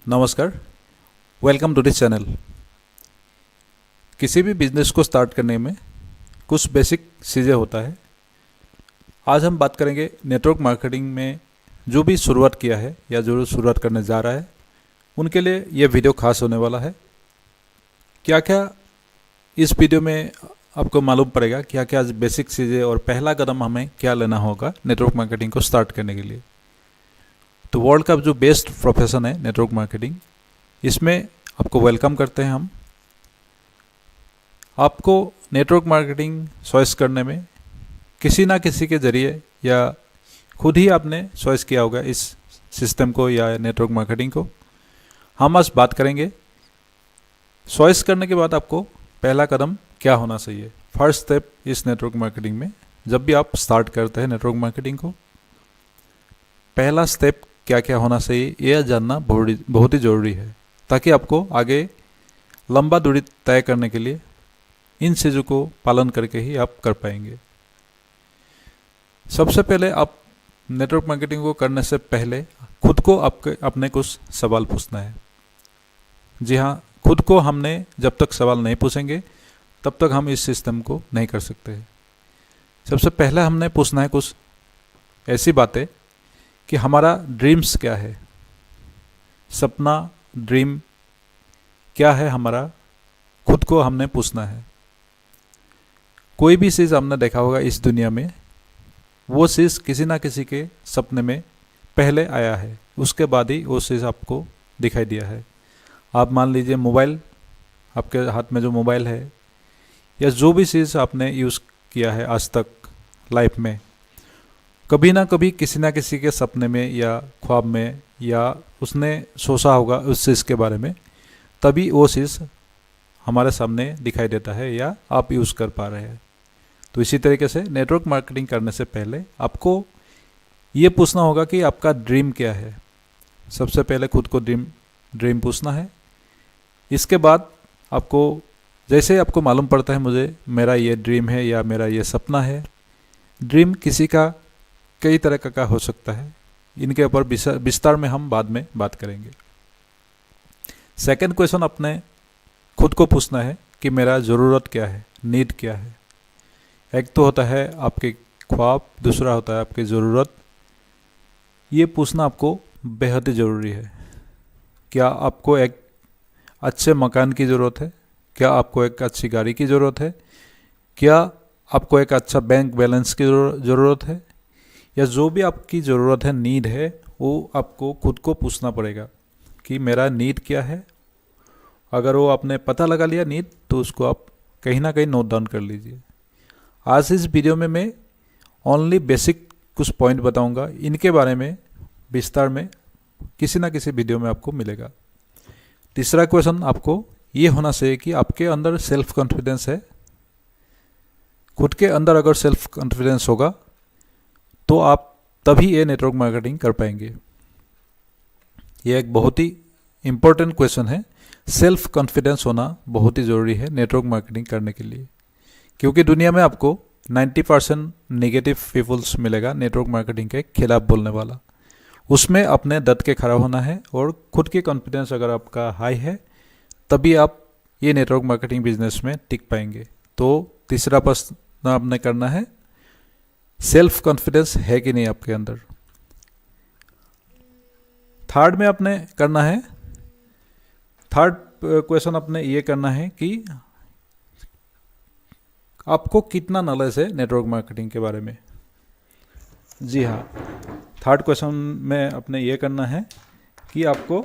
नमस्कार। Welcome to this channel. किसी भी बिजनेस को स्टार्ट करने में कुछ बेसिक चीज़ें होता है। आज हम बात करेंगे नेटवर्क मार्केटिंग में जो भी शुरुआत किया है या जो शुरुआत करने जा रहा है उनके लिए यह वीडियो खास होने वाला है। क्या क्या इस वीडियो में आपको मालूम पड़ेगा, क्या क्या बेसिक चीज़ें और पहला कदम हमें क्या लेना होगा नेटवर्क मार्केटिंग को स्टार्ट करने के लिए। तो वर्ल्ड का जो बेस्ट प्रोफेशन है नेटवर्क मार्केटिंग, इसमें आपको वेलकम करते हैं हम। आपको नेटवर्क मार्केटिंग चॉइस करने में किसी ना किसी के ज़रिए या खुद ही आपने चॉइस किया होगा इस सिस्टम को या नेटवर्क मार्केटिंग को। हम आज बात करेंगे चॉइस करने के बाद आपको पहला कदम क्या होना चाहिए, फर्स्ट स्टेप इस नेटवर्क मार्केटिंग में। जब भी आप स्टार्ट करते हैं नेटवर्क मार्केटिंग को, पहला स्टेप क्या क्या होना चाहिए यह जानना बहुत ही ज़रूरी है, ताकि आपको आगे लंबा दूरी तय करने के लिए इन चीज़ों को पालन करके ही आप कर पाएंगे। सबसे पहले आप नेटवर्क मार्केटिंग को करने से पहले खुद को अपने कुछ सवाल पूछना है। जी हाँ, खुद को हमने जब तक सवाल नहीं पूछेंगे तब तक हम इस सिस्टम को नहीं कर सकते। सबसे पहले हमने पूछना है कुछ ऐसी बातें कि हमारा ड्रीम्स क्या है, सपना, ड्रीम क्या है हमारा, खुद को हमने पूछना है। कोई भी चीज़ हमने देखा होगा इस दुनिया में, वो चीज़ किसी ना किसी के सपने में पहले आया है, उसके बाद ही वो चीज़ आपको दिखाई दिया है। आप मान लीजिए मोबाइल, आपके हाथ में जो मोबाइल है या जो भी चीज़ आपने यूज़ किया है आज तक लाइफ में, कभी ना कभी किसी ना किसी के सपने में या ख्वाब में या उसने सोचा होगा उस चीज़ के बारे में, तभी वो चीज़ हमारे सामने दिखाई देता है या आप यूज़ कर पा रहे हैं। तो इसी तरीके से नेटवर्क मार्केटिंग करने से पहले आपको ये पूछना होगा कि आपका ड्रीम क्या है। सबसे पहले खुद को ड्रीम पूछना है। इसके बाद आपको जैसे आपको मालूम पड़ता है मुझे मेरा ये ड्रीम है या मेरा ये सपना है। ड्रीम किसी का कई तरह का हो सकता है, इनके ऊपर विस्तार में हम बाद में बात करेंगे। सेकंड क्वेश्चन अपने खुद को पूछना है कि मेरा ज़रूरत क्या है, नीड क्या है। एक तो होता है आपके ख्वाब, दूसरा होता है आपकी ज़रूरत। ये पूछना आपको बेहद ही ज़रूरी है। क्या आपको एक अच्छे मकान की ज़रूरत है? क्या आपको एक अच्छी गाड़ी की ज़रूरत है? क्या आपको एक अच्छा बैंक बैलेंस की ज़रूरत है? या जो भी आपकी ज़रूरत है, नीड है, वो आपको खुद को पूछना पड़ेगा कि मेरा नीड क्या है। अगर वो आपने पता लगा लिया नीड, तो उसको आप कहीं ना कहीं नोट डाउन कर लीजिए। आज इस वीडियो में मैं ओनली बेसिक कुछ पॉइंट बताऊंगा, इनके बारे में विस्तार में किसी ना किसी वीडियो में आपको मिलेगा। तीसरा क्वेश्चन आपको ये होना चाहिए कि आपके अंदर सेल्फ कॉन्फिडेंस है। खुद के अंदर अगर सेल्फ कॉन्फिडेंस होगा तो आप तभी ये नेटवर्क मार्केटिंग कर पाएंगे। ये एक बहुत ही इम्पोर्टेंट क्वेश्चन है। सेल्फ कॉन्फिडेंस होना बहुत ही ज़रूरी है नेटवर्क मार्केटिंग करने के लिए, क्योंकि दुनिया में आपको 90% नेगेटिव पीपल्स मिलेगा नेटवर्क मार्केटिंग के खिलाफ बोलने वाला। उसमें अपने डट के खड़ा होना है और खुद की कॉन्फिडेंस अगर आपका हाई है तभी आप ये नेटवर्क मार्केटिंग बिजनेस में टिक पाएंगे। तो तीसरा प्रश्न आपने करना है, सेल्फ कॉन्फिडेंस है कि नहीं आपके अंदर। थर्ड में आपने करना है, थर्ड क्वेश्चन आपने ये करना है कि आपको कितना नॉलेज है नेटवर्क मार्केटिंग के बारे में। जी हाँ, थर्ड क्वेश्चन में आपने ये करना है कि आपको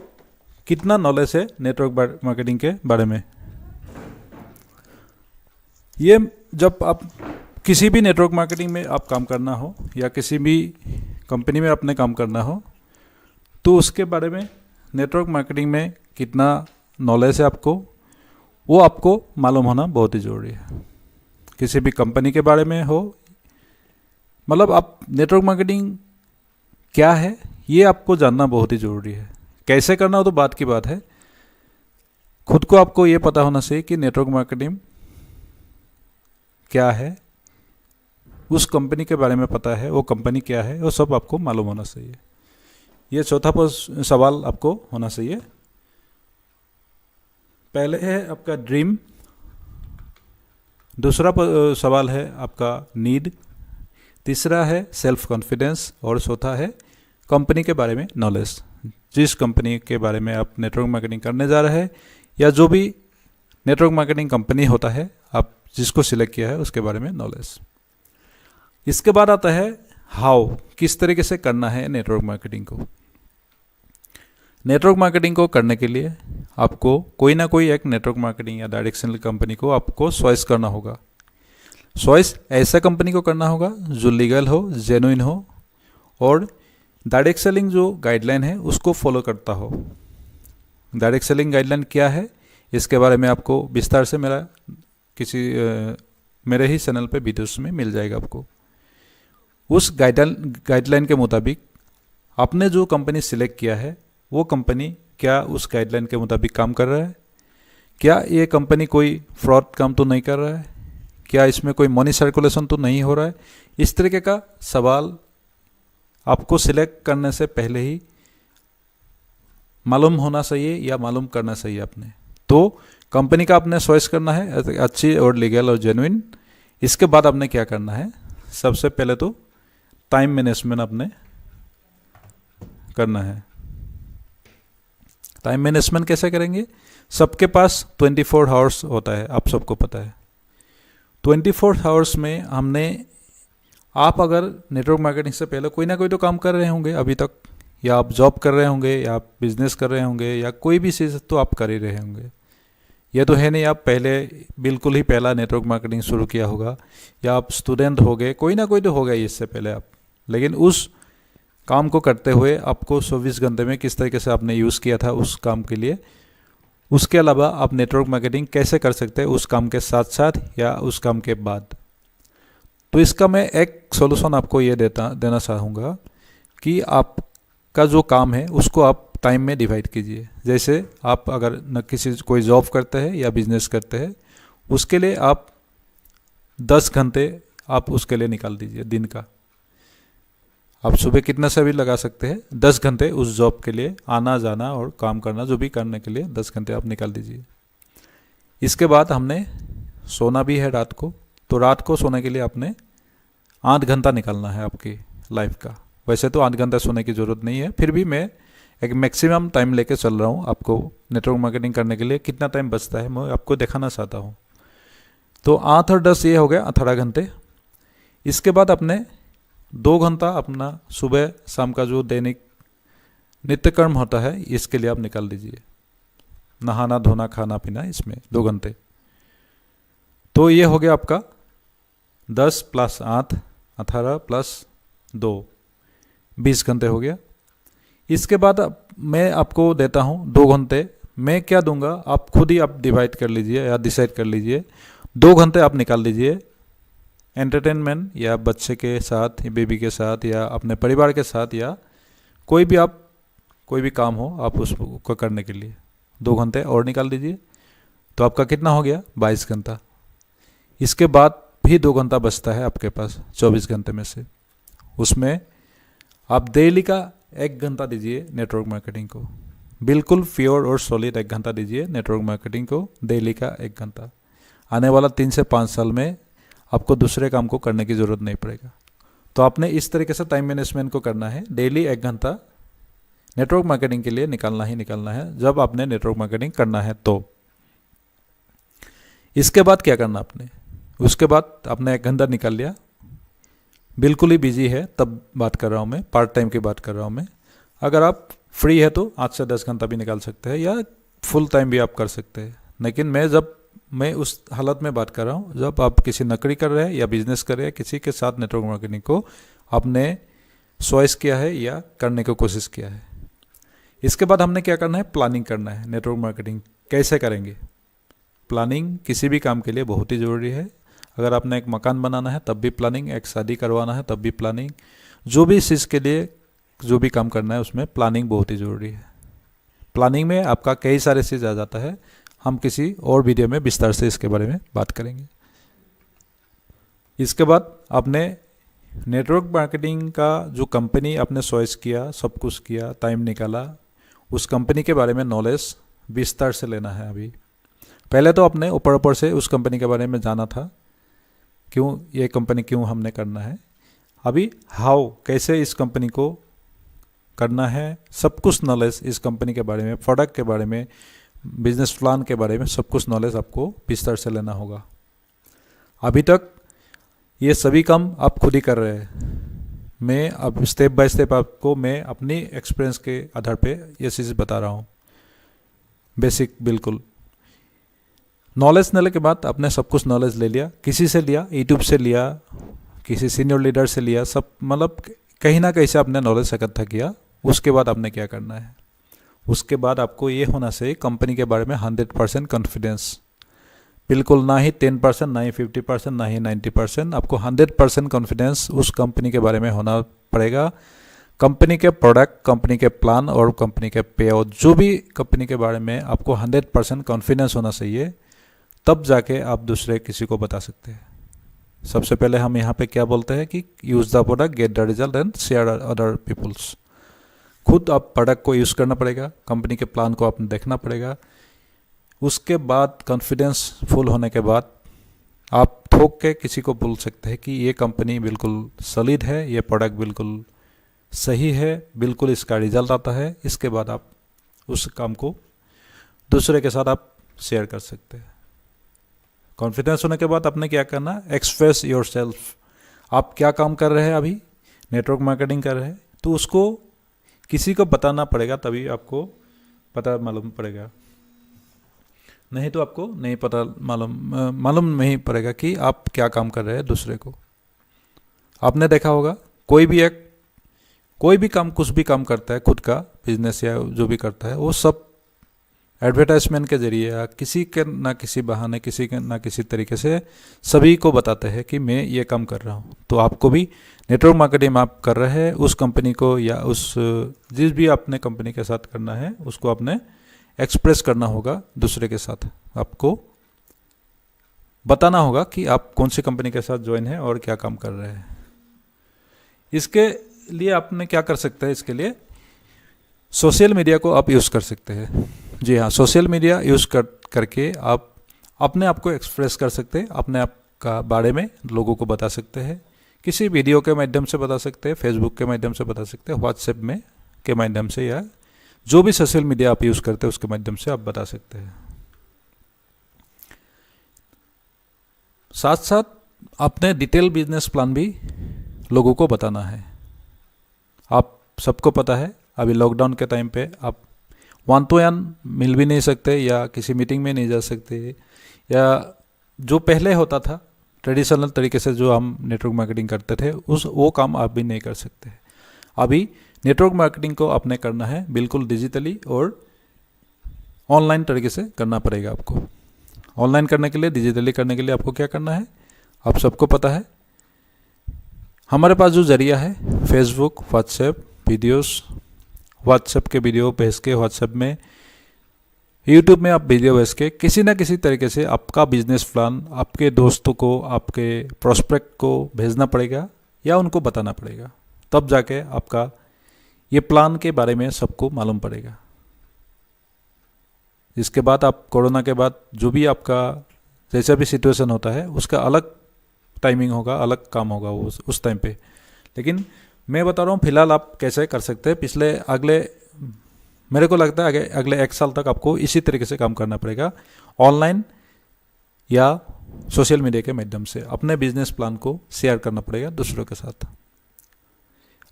कितना नॉलेज है नेटवर्क मार्केटिंग के बारे में। ये जब आप किसी भी नेटवर्क मार्केटिंग में आप काम करना हो या किसी भी कंपनी में आपने काम करना हो, तो उसके बारे में नेटवर्क मार्केटिंग में कितना नॉलेज है आपको, वो आपको मालूम होना बहुत ही ज़रूरी है। किसी भी कंपनी के बारे में हो, मतलब आप नेटवर्क मार्केटिंग क्या है ये आपको जानना बहुत ही ज़रूरी है। कैसे करना हो तो बात की बात है, खुद को आपको ये पता होना चाहिए कि नेटवर्क मार्केटिंग क्या है, उस कंपनी के बारे में पता है, वो कंपनी क्या है, वो सब आपको मालूम होना चाहिए। ये चौथा सवाल आपको होना चाहिए पहले है आपका ड्रीम, दूसरा सवाल है आपका नीड, तीसरा है सेल्फ कॉन्फिडेंस और चौथा है कंपनी के बारे में नॉलेज। जिस कंपनी के बारे में आप नेटवर्क मार्केटिंग करने जा रहे हैं या जो भी नेटवर्क मार्केटिंग कंपनी होता है आप जिसको सिलेक्ट किया है उसके बारे में नॉलेज। इसके बाद आता है हाउ, किस तरीके से करना है नेटवर्क मार्केटिंग को। नेटवर्क मार्केटिंग को करने के लिए आपको कोई ना कोई एक नेटवर्क मार्केटिंग या डायरेक्ट सेलिंग कंपनी को आपको चॉइस करना होगा। चॉइस ऐसा कंपनी को करना होगा जो लीगल हो, जेन्युइन हो और डायरेक्ट सेलिंग जो गाइडलाइन है उसको फॉलो करता हो। डायरेक्ट सेलिंग गाइडलाइन क्या है इसके बारे में आपको विस्तार से मेरे ही चैनल पे वीडियोस में मिल जाएगा आपको। उस गाइडलाइन के मुताबिक आपने जो कंपनी सिलेक्ट किया है वो कंपनी क्या उस गाइडलाइन के मुताबिक काम कर रहा है, क्या ये कंपनी कोई फ्रॉड काम तो नहीं कर रहा है, क्या इसमें कोई मनी सर्कुलेशन तो नहीं हो रहा है। इस तरीके का सवाल आपको सिलेक्ट करने से पहले ही मालूम होना चाहिए या मालूम करना चाहिए आपने। तो कंपनी का आपने चॉइस करना है अच्छी और लीगल और जेन्युइन। इसके बाद आपने क्या करना है, सबसे पहले तो टाइम मैनेजमेंट आपने करना है। टाइम मैनेजमेंट कैसे करेंगे, सबके पास 24 आवर्स होता है, आप सबको पता है। 24 आवर्स में आप अगर नेटवर्क मार्केटिंग से पहले कोई ना कोई तो काम कर रहे होंगे अभी तक, या आप जॉब कर रहे होंगे या आप बिजनेस कर रहे होंगे या कोई भी चीज़ तो आप कर ही रहे होंगे। यह तो है नहीं आप पहले बिल्कुल ही पहला नेटवर्क मार्केटिंग शुरू किया होगा, या आप स्टूडेंट हो गए, कोई ना कोई तो हो गया इससे पहले आप। लेकिन उस काम को करते हुए आपको 24 घंटे में किस तरीके से आपने यूज़ किया था उस काम के लिए, उसके अलावा आप नेटवर्क मार्केटिंग कैसे कर सकते हैं उस काम के साथ साथ या उस काम के बाद। तो इसका मैं एक सॉल्यूशन आपको ये देना चाहूँगा कि आपका जो काम है उसको आप टाइम में डिवाइड कीजिए। जैसे आप अगर कोई जॉब करते हैं या बिजनेस करते हैं, उसके लिए आप 10 घंटे आप उसके लिए निकाल दीजिए दिन का। आप सुबह कितना से भी लगा सकते हैं, 10 घंटे उस जॉब के लिए आना जाना और काम करना जो भी करने के लिए 10 घंटे आप निकाल दीजिए। इसके बाद हमने सोना भी है रात को, तो रात को सोने के लिए आपने 8 घंटा निकालना है आपकी लाइफ का। वैसे तो 8 घंटा सोने की ज़रूरत नहीं है, फिर भी मैं एक मैक्सिमम टाइम लेके चल रहा हूँ। आपको नेटवर्क मार्केटिंग करने के लिए कितना टाइम बचता है मैं आपको दिखाना चाहता हूँ। तो 8 और 10 ये हो गया 18 घंटे। इसके बाद अपने 2 घंटा अपना सुबह शाम का जो दैनिक नित्य कर्म होता है इसके लिए आप निकाल दीजिए, नहाना धोना खाना पीना, इसमें 2 घंटे। तो ये हो गया आपका 10 + 8 18 + 2 20 घंटे हो गया। इसके बाद मैं आपको देता हूँ 2 घंटे। मैं क्या दूंगा आप खुद ही आप डिवाइड कर लीजिए या डिसाइड कर लीजिए। 2 घंटे आप निकाल दीजिए एंटरटेनमेंट या बच्चे के साथ या बेबी के साथ या अपने परिवार के साथ या कोई भी काम हो आप उसको करने के लिए 2 घंटे और निकाल दीजिए। तो आपका कितना हो गया 22 घंटा। इसके बाद भी 2 घंटा बचता है आपके पास 24 घंटे में से। उसमें आप डेली का 1 घंटा दीजिए नेटवर्क मार्केटिंग को, बिल्कुल प्योर और सॉलिड 1 घंटा दीजिए नेटवर्क मार्केटिंग को, डेली का 1 घंटा। आने वाला 3 से 5 साल में आपको दूसरे काम को करने की ज़रूरत नहीं पड़ेगा। तो आपने इस तरीके से टाइम मैनेजमेंट को करना है, डेली 1 घंटा नेटवर्क मार्केटिंग के लिए निकालना ही निकालना है जब आपने नेटवर्क मार्केटिंग करना है। तो इसके बाद क्या करना आपने, उसके बाद आपने 1 घंटा निकाल लिया, बिल्कुल ही बिजी है तब बात कर रहा हूँ मैं, पार्ट टाइम की बात कर रहा हूँ मैं। अगर आप फ्री है तो 8 से 10 घंटा भी निकाल सकते हैं या फुल टाइम भी आप कर सकते हैं। लेकिन मैं उस हालत में बात कर रहा हूँ जब आप किसी नौकरी कर रहे हैं या बिजनेस कर रहे हैं, किसी के साथ नेटवर्क मार्केटिंग को आपने चॉइस किया है या करने की कोशिश किया है। इसके बाद हमने क्या करना है, प्लानिंग करना है। नेटवर्क मार्केटिंग कैसे करेंगे, प्लानिंग किसी भी काम के लिए बहुत ही ज़रूरी है। अगर आपने एक मकान बनाना है तब भी प्लानिंग, एक शादी करवाना है तब भी प्लानिंग, जो भी चीज़ के लिए जो भी काम करना है उसमें प्लानिंग बहुत ही ज़रूरी है। प्लानिंग में आपका कई सारे चीज़ आ जाता है, हम किसी और वीडियो में विस्तार से इसके बारे में बात करेंगे। इसके बाद आपने नेटवर्क मार्केटिंग का जो कंपनी आपने चॉइस किया, सब कुछ किया, टाइम निकाला, उस कंपनी के बारे में नॉलेज विस्तार से लेना है। अभी पहले तो अपने ऊपर ऊपर से उस कंपनी के बारे में जाना था, क्यों ये कंपनी क्यों हमने करना है। अभी हाउ, कैसे इस कंपनी को करना है, सब कुछ नॉलेज इस कंपनी के बारे में, प्रोडक्ट के बारे में, बिजनेस प्लान के बारे में सब कुछ नॉलेज आपको विस्तार से लेना होगा। अभी तक ये सभी काम आप खुद ही कर रहे हैं। मैं अब स्टेप बाय स्टेप आपको मैं अपनी एक्सपीरियंस के आधार पे ये चीज़ बता रहा हूँ, बेसिक बिल्कुल। नॉलेज लेने के बाद आपने सब कुछ नॉलेज ले लिया, किसी से लिया, यूट्यूब से लिया, किसी सीनियर लीडर से लिया, सब मतलब कहीं ना कहीं से आपने नॉलेज इकट्ठा किया। उसके बाद आपने क्या करना है, उसके बाद आपको ये होना चाहिए कंपनी के बारे में 100% कॉन्फिडेंस। बिल्कुल ना ही 10%, ना ही 50%, ना ही 90%, आपको 100% कॉन्फिडेंस उस कंपनी के बारे में होना पड़ेगा। कंपनी के प्रोडक्ट, कंपनी के प्लान और कंपनी के पे आउट, जो भी कंपनी के बारे में आपको 100% कॉन्फिडेंस होना चाहिए, तब जाके आप दूसरे किसी को बता सकते हैं। सबसे पहले हम यहाँ पे क्या बोलते हैं कि use the product, get the result and share other peoples. खुद आप प्रोडक्ट को यूज़ करना पड़ेगा, कंपनी के प्लान को आपने देखना पड़ेगा। उसके बाद कॉन्फिडेंस फुल होने के बाद आप ठोक के किसी को बोल सकते हैं कि ये कंपनी बिल्कुल सॉलिड है, ये प्रोडक्ट बिल्कुल सही है, बिल्कुल इसका रिजल्ट आता है। इसके बाद आप उस काम को दूसरे के साथ आप शेयर कर सकते हैं। कॉन्फिडेंस होने के बाद आपने क्या करना, एक्सप्रेस योर सेल्फ। आप क्या काम कर रहे हैं, अभी नेटवर्क मार्केटिंग कर रहे हैं, तो उसको किसी को बताना पड़ेगा, तभी आपको पता मालूम पड़ेगा। नहीं तो आपको नहीं पता मालूम नहीं पड़ेगा कि आप क्या काम कर रहे हैं दूसरे को। आपने देखा होगा कोई भी काम, कुछ भी काम करता है, खुद का बिजनेस या जो भी करता है, वो सब एडवर्टाइजमेंट के जरिए या किसी के ना किसी बहाने, किसी के ना किसी तरीके से सभी को बताते हैं कि मैं ये काम कर रहा हूँ। तो आपको भी नेटवर्क मार्केटिंग आप कर रहे हैं, उस कंपनी को या उस जिस भी आपने कंपनी के साथ करना है उसको आपने एक्सप्रेस करना होगा दूसरे के साथ। आपको बताना होगा कि आप कौन सी कंपनी के साथ ज्वाइन है और क्या काम कर रहे हैं। इसके लिए आपने क्या कर सकते हैं, इसके लिए सोशल मीडिया को आप यूज़ कर सकते हैं। जी हाँ, सोशल मीडिया यूज़ करके आप अपने आप को एक्सप्रेस कर सकते हैं, अपने आप का बारे में लोगों को बता सकते हैं। किसी वीडियो के माध्यम से बता सकते हैं, फेसबुक के माध्यम से बता सकते हैं, व्हाट्सएप में के माध्यम से, या जो भी सोशल मीडिया आप यूज़ करते हैं उसके माध्यम से आप बता सकते हैं। साथ साथ अपने डिटेल बिजनेस प्लान भी लोगों को बताना है। आप सबको पता है अभी लॉकडाउन के टाइम पे आप 1 to 1 मिल भी नहीं सकते, या किसी मीटिंग में नहीं जा सकते, या जो पहले होता था ट्रेडिशनल तरीके से जो हम नेटवर्क मार्केटिंग करते थे वो काम आप भी नहीं कर सकते। अभी नेटवर्क मार्केटिंग को आपने करना है बिल्कुल डिजिटली और ऑनलाइन तरीके से करना पड़ेगा आपको। ऑनलाइन करने के लिए, डिजिटली करने के लिए आपको क्या करना है, आप सबको पता है। हमारे पास जो जरिया है फेसबुक, व्हाट्सएप वीडियोस, व्हाट्सएप के वीडियो भेज के, व्हाट्सएप में, यूट्यूब में आप वीडियो भेज के किसी ना किसी तरीके से आपका बिजनेस प्लान आपके दोस्तों को, आपके प्रोस्पेक्ट को भेजना पड़ेगा या उनको बताना पड़ेगा। तब जाके आपका ये प्लान के बारे में सबको मालूम पड़ेगा। इसके बाद आप कोरोना के बाद जो भी आपका जैसा भी सिचुएशन होता है उसका अलग टाइमिंग होगा, अलग काम होगा उस टाइम पे। लेकिन मैं बता रहा हूँ फिलहाल आप कैसे कर सकते हैं। मेरे को लगता है अगले 1 साल तक आपको इसी तरीके से काम करना पड़ेगा, ऑनलाइन या सोशल मीडिया के माध्यम से अपने बिजनेस प्लान को शेयर करना पड़ेगा दूसरों के साथ।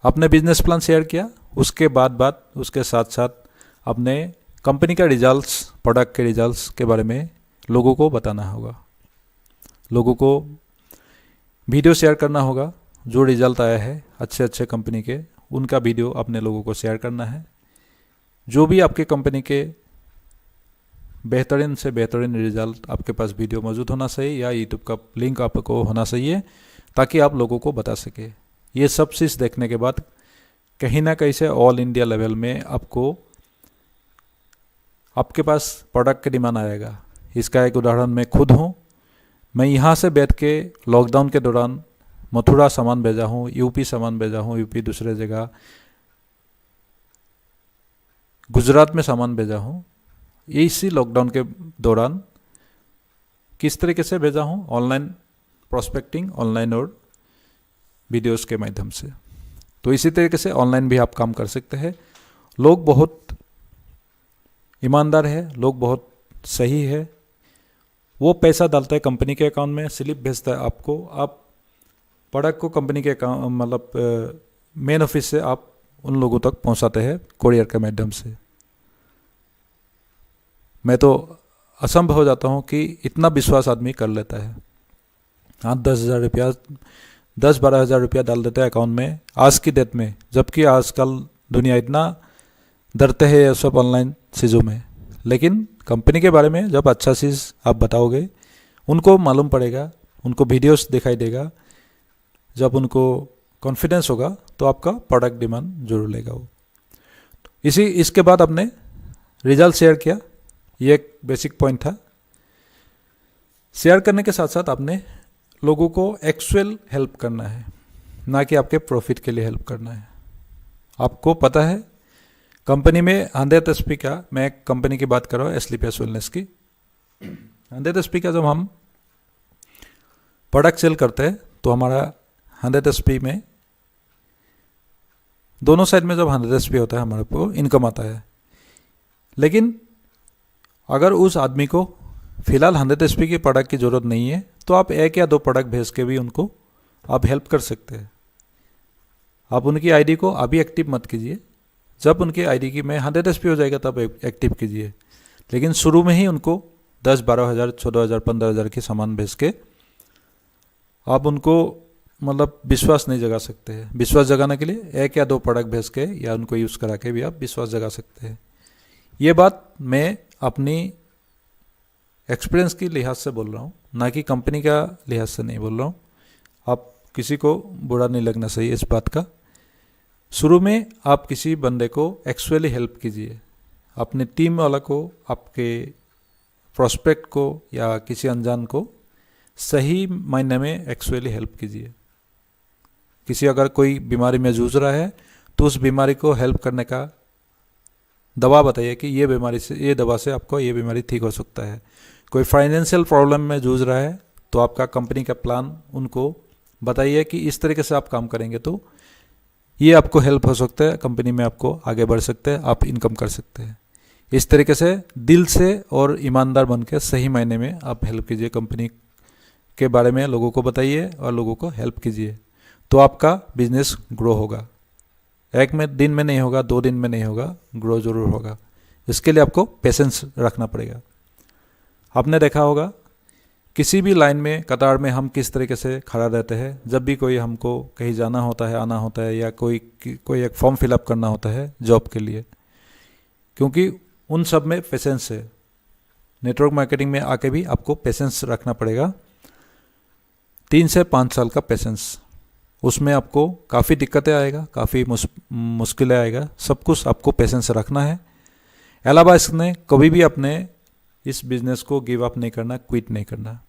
अपने बिजनेस प्लान शेयर किया, उसके उसके साथ साथ अपने कंपनी का रिजल्ट्स, प्रोडक्ट के रिजल्ट्स के बारे में लोगों को बताना होगा। लोगों को वीडियो शेयर करना होगा, जो रिजल्ट आया है अच्छे कंपनी के, उनका वीडियो अपने लोगों को शेयर करना है। जो भी आपके कंपनी के बेहतरीन से बेहतरीन रिजल्ट आपके पास वीडियो मौजूद होना चाहिए, या यूट्यूब का लिंक आपको होना चाहिए, ताकि आप लोगों को बता सके। ये सब चीज़ देखने के बाद कहीं ना कहीं से ऑल इंडिया लेवल में आपके पास प्रोडक्ट की डिमांड आएगा। इसका एक उदाहरण मैं खुद हूँ। मैं यहाँ से बैठ के लॉकडाउन के दौरान मथुरा सामान भेजा हूँ, यूपी सामान भेजा हूँ, यूपी दूसरे जगह, गुजरात में सामान भेजा हूँ। इसी लॉकडाउन के दौरान किस तरीके से भेजा हूँ, ऑनलाइन प्रोस्पेक्टिंग, ऑनलाइन और वीडियोस के माध्यम से। तो इसी तरीके से ऑनलाइन भी आप काम कर सकते हैं। लोग बहुत ईमानदार है, लोग बहुत सही है, वो पैसा डालता है कंपनी के अकाउंट में, स्लिप भेजता है आपको, आप प्रोडक्ट को कंपनी के अकाउंट मतलब मेन ऑफिस से आप उन लोगों तक पहुंचाते हैं कोरियर के माध्यम से। मैं तो असंभव हो जाता हूं कि इतना विश्वास आदमी कर लेता है। हाँ, 10,000 रुपया, 10-12 हज़ार रुपया डाल देते हैं अकाउंट में आज की डेट में, जबकि आजकल दुनिया इतना डरते हैं ये सब ऑनलाइन चीज़ों में। लेकिन कंपनी के बारे में जब अच्छा चीज़ आप बताओगे, उनको मालूम पड़ेगा, उनको वीडियोस दिखाई देगा, जब उनको कॉन्फिडेंस होगा तो आपका प्रोडक्ट डिमांड जरूर लेगा वो। इसके बाद आपने रिजल्ट शेयर किया, ये एक बेसिक पॉइंट था। शेयर करने के साथ साथ आपने लोगों को एक्चुअल हेल्प करना है, ना कि आपके प्रॉफिट के लिए हेल्प करना है। आपको पता है कंपनी में 100 एचपी का, मैं एक कंपनी की बात कर रहा हूँ एस्लीपियस वेलनेस की, 100 एचपी का जब हम प्रोडक्ट सेल करते हैं तो हमारा 100 एचपी में दोनों साइड में जब 100 एचपी होता है हमारे को इनकम आता है। लेकिन अगर उस आदमी को फिलहाल 100 एचपी की प्रोडक्ट की ज़रूरत नहीं है तो आप 1 या 2 प्रोडक्ट भेज के भी उनको आप हेल्प कर सकते हैं। आप उनकी आईडी को अभी एक्टिव मत कीजिए, जब उनकी आईडी की में 100 एचपी हो जाएगा तब एक्टिव कीजिए। लेकिन शुरू में ही उनको 10-12 हज़ार, 14 हज़ार, 15 हज़ार की सामान भेज के आप उनको मतलब विश्वास नहीं जगा सकते हैं। विश्वास जगाने के लिए 1 या 2 प्रोडक्ट भेज के या उनको यूज़ करा के भी आप विश्वास जगा सकते हैं। ये बात मैं अपनी एक्सपीरियंस की लिहाज से बोल रहा हूँ, ना कि कंपनी का लिहाज से नहीं बोल रहा हूँ। आप किसी को बुरा नहीं लगना चाहिए इस बात का। शुरू में आप किसी बंदे को एक्चुअली हेल्प कीजिए, अपने टीम वाला को, आपके प्रोस्पेक्ट को या किसी अनजान को सही मायने में एक्चुअली हेल्प कीजिए। किसी अगर कोई बीमारी में जूझ रहा है तो उस बीमारी को हेल्प करने का दवा बताइए कि ये बीमारी से, ये दवा से आपको ये बीमारी ठीक हो सकता है। कोई फाइनेंशियल प्रॉब्लम में जूझ रहा है तो आपका कंपनी का प्लान उनको बताइए कि इस तरीके से आप काम करेंगे तो ये आपको हेल्प हो सकता है, कंपनी में आपको आगे बढ़ सकते हैं, आप इनकम कर सकते हैं। इस तरीके से दिल से और ईमानदार बन के सही मायने में आप हेल्प कीजिए, कंपनी के बारे में लोगों को बताइए और लोगों को हेल्प कीजिए, तो आपका बिजनेस ग्रो होगा। दिन में नहीं होगा, 2 दिन में नहीं होगा, ग्रो जरूर होगा। इसके लिए आपको पेशेंस रखना पड़ेगा। आपने देखा होगा किसी भी लाइन में, कतार में हम किस तरीके से खड़ा रहते हैं जब भी कोई हमको कहीं जाना होता है, आना होता है, या कोई एक फॉर्म फिलअप करना होता है जॉब के लिए, क्योंकि उन सब में पेशेंस है। नेटवर्क मार्केटिंग में आके भी आपको पेशेंस रखना पड़ेगा, 3 से 5 साल का पेशेंस। उसमें आपको काफ़ी दिक्कतें आएगा, काफ़ी मुश्किलें आएगा, सब कुछ आपको पेशेंस रखना है। अलावा इसने कभी भी अपने इस बिजनेस को गिव अप नहीं करना, क्विट नहीं करना।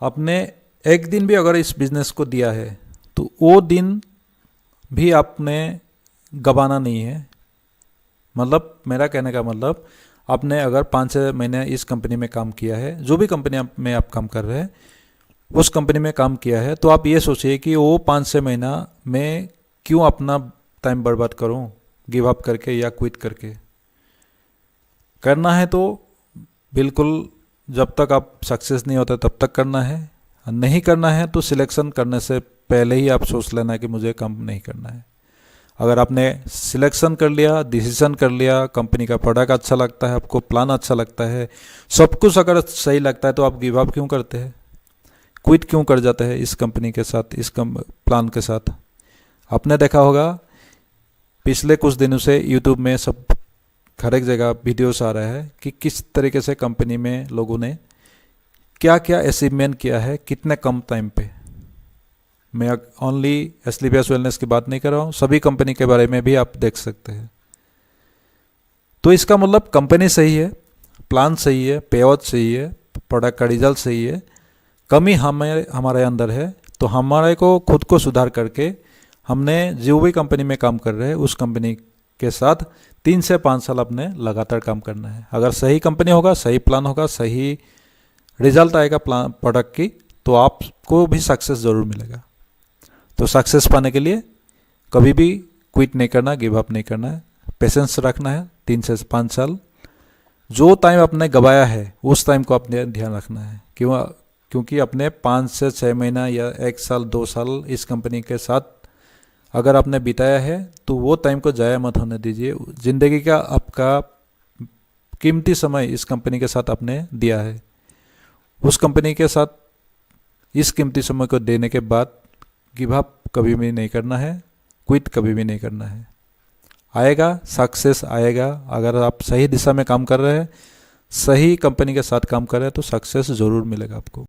आपने एक दिन भी अगर इस बिजनेस को दिया है तो वो दिन भी आपने गंवाना नहीं है। मतलब मेरा कहने का मतलब, आपने अगर 5-6 महीने इस कंपनी में काम किया है, जो भी कंपनी में आप काम कर रहे हैं उस कंपनी में काम किया है, तो आप ये सोचिए कि वो 5-6 महीना में क्यों अपना टाइम बर्बाद करूं गिव अप करके या क्विट करके। करना है तो बिल्कुल जब तक आप सक्सेस नहीं होते तब तक करना है, नहीं करना है तो सिलेक्शन करने से पहले ही आप सोच लेना कि मुझे काम नहीं करना है। अगर आपने सिलेक्शन कर लिया, डिसीजन कर लिया, कंपनी का प्रोडक्ट अच्छा लगता है, आपको प्लान अच्छा लगता है, सब कुछ अगर सही लगता है, तो आप गिव अप क्यों करते हैं, क्विट क्यों कर जाते हैं इस कंपनी के साथ, इस प्लान के साथ। आपने देखा होगा पिछले कुछ दिनों से यूट्यूब में सब हर एक जगह वीडियोस आ रहा है कि किस तरीके से कंपनी में लोगों ने क्या क्या अचीवमेंट किया है कितने कम टाइम पे। मैं ओनली एस्लीपियस वेलनेस की बात नहीं कर रहा हूँ, सभी कंपनी के बारे में भी आप देख सकते हैं। तो इसका मतलब कंपनी सही है, प्लान सही है, पे आउट सही है, प्रोडक्ट का रिजल्ट सही है, कमी हमारे अंदर है, तो हमारे को खुद को सुधार करके हमने जो भी कंपनी में काम कर रहे हैं उस कंपनी के साथ 3 से 5 साल अपने लगातार काम करना है। अगर सही कंपनी होगा, सही प्लान होगा, सही रिजल्ट आएगा प्रोडक्ट की, तो आपको भी सक्सेस ज़रूर मिलेगा। तो सक्सेस पाने के लिए कभी भी क्विट नहीं करना, गिव अप नहीं करना है, पेशेंस रखना है। 3 से 5 साल जो टाइम आपने गवाया है उस टाइम को आपने ध्यान रखना है। क्योंकि अपने 5 से 6 महीना या 1 साल 2 साल इस कंपनी के साथ अगर आपने बिताया है तो वो टाइम को ज़ाया मत होने दीजिए। ज़िंदगी का आपका कीमती समय इस कंपनी के साथ आपने दिया है। उस कंपनी के साथ इस कीमती समय को देने के बाद गिव अप कभी भी नहीं करना है, क्विट कभी भी नहीं करना है। आएगा, सक्सेस आएगा। अगर आप सही दिशा में काम कर रहे हैं, सही कंपनी के साथ काम कर रहे हैं, तो सक्सेस ज़रूर मिलेगा आपको।